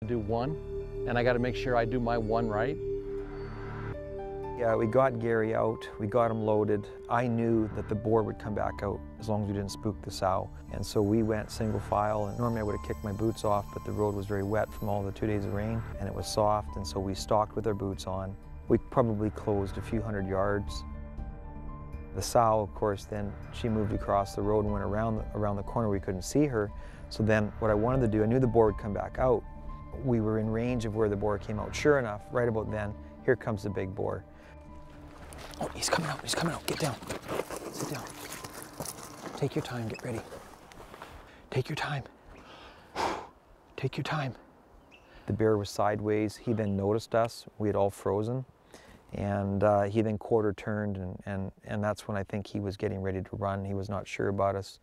Do one, and I got to make sure I do my one right. Yeah, we got Gary out, we got him loaded. I knew that the boar would come back out as long as we didn't spook the sow. And so we went single file, and normally I would have kicked my boots off, but the road was very wet from all the 2 days of rain, and it was soft, and so we stalked with our boots on. We probably closed a few hundred yards. The sow, of course, then she moved across the road and went around the corner. We couldn't see her. So then what I wanted to do, I knew the boar would come back out. We were in range of where the boar came out. Sure enough, right about then, here comes the big boar. Oh, he's coming out, get down. Sit down. Take your time, get ready. Take your time. Take your time. The bear was sideways. He then noticed us. We had all frozen. And he then quarter turned, and that's when I think he was getting ready to run. He was not sure about us.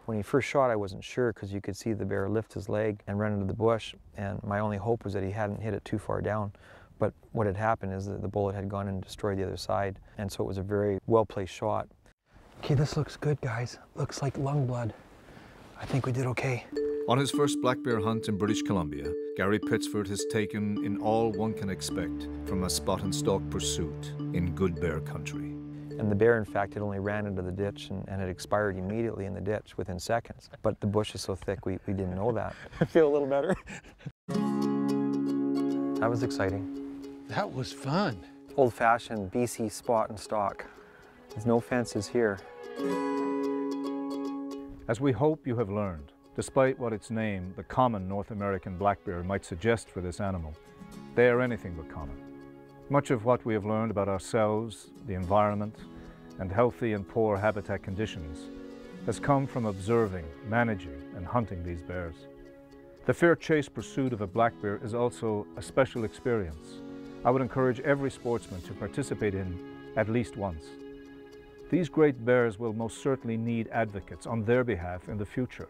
When he first shot, I wasn't sure because you could see the bear lift his leg and run into the bush, and my only hope was that he hadn't hit it too far down. But what had happened is that the bullet had gone and destroyed the other side, and so it was a very well-placed shot. Okay, this looks good, guys. Looks like lung blood. I think we did okay. On his first black bear hunt in British Columbia, Gary Pittsford has taken in all one can expect from a spot and stalk pursuit in good bear country. And the bear, in fact, had only ran into the ditch and had expired immediately in the ditch within seconds. But the bush is so thick, we didn't know that. I feel a little better. That was exciting. That was fun. Old-fashioned BC spot and stalk. There's no fences here. As we hope you have learned, despite what its name, the common North American black bear, might suggest for this animal, they are anything but common. Much of what we have learned about ourselves, the environment, and healthy and poor habitat conditions has come from observing, managing, and hunting these bears. The fair chase pursuit of a black bear is also a special experience I would encourage every sportsman to participate in at least once. These great bears will most certainly need advocates on their behalf in the future,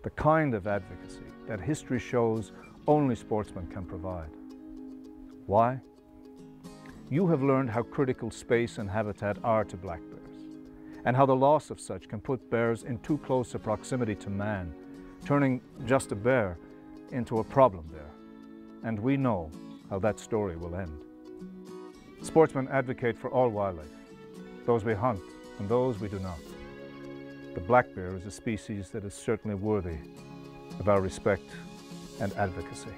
the kind of advocacy that history shows only sportsmen can provide. Why? You have learned how critical space and habitat are to black bears, and how the loss of such can put bears in too close a proximity to man, turning just a bear into a problem there. And we know how that story will end. Sportsmen advocate for all wildlife, those we hunt and those we do not. The black bear is a species that is certainly worthy of our respect and advocacy.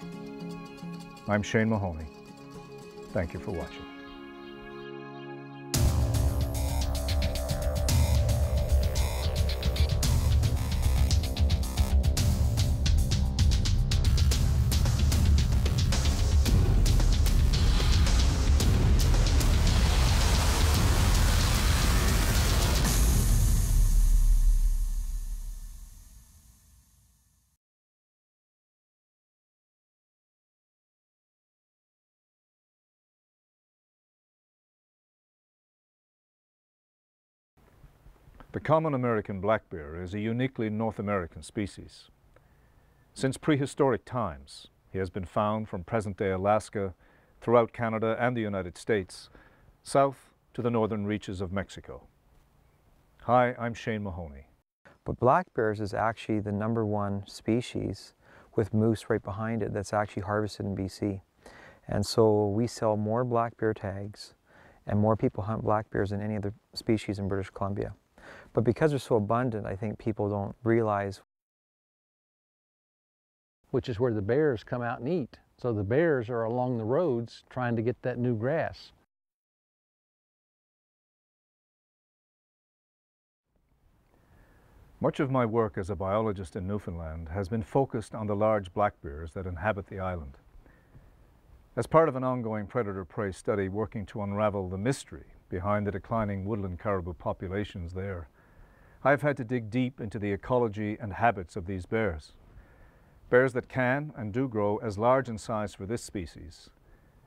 I'm Shane Mahoney. Thank you for watching. The common American black bear is a uniquely North American species. Since prehistoric times, he has been found from present-day Alaska, throughout Canada and the United States, south to the northern reaches of Mexico. Hi, I'm Shane Mahoney. But black bears is actually the #1 species, with moose right behind it, that's actually harvested in BC. And so we sell more black bear tags, and more people hunt black bears than any other species in British Columbia. But because they're so abundant, I think people don't realize. Which is where the bears come out and eat. So the bears are along the roads trying to get that new grass. Much of my work as a biologist in Newfoundland has been focused on the large black bears that inhabit the island. As part of an ongoing predator-prey study working to unravel the mystery behind the declining woodland caribou populations there, I've had to dig deep into the ecology and habits of these bears. Bears that can and do grow as large in size for this species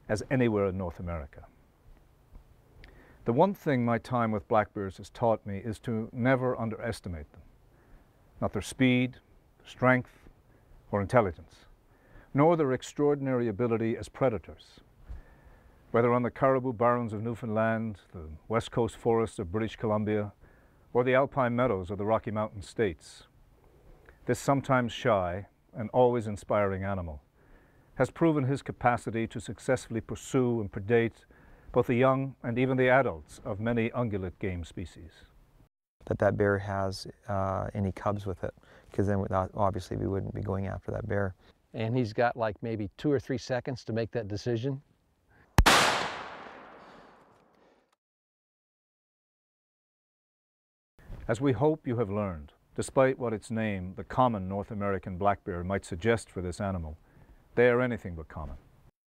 as anywhere in North America. The one thing my time with black bears has taught me is to never underestimate them. Not their speed, strength, or intelligence, nor their extraordinary ability as predators. Whether on the caribou barrens of Newfoundland, the west coast forests of British Columbia, or the alpine meadows of the Rocky Mountain states, this sometimes shy and always inspiring animal, has proven his capacity to successfully pursue and predate both the young and even the adults of many ungulate game species. That bear has any cubs with it, because then obviously we wouldn't be going after that bear. And he's got like maybe 2 or 3 seconds to make that decision. As we hope you have learned, despite what its name, the common North American black bear, might suggest for this animal, they are anything but common.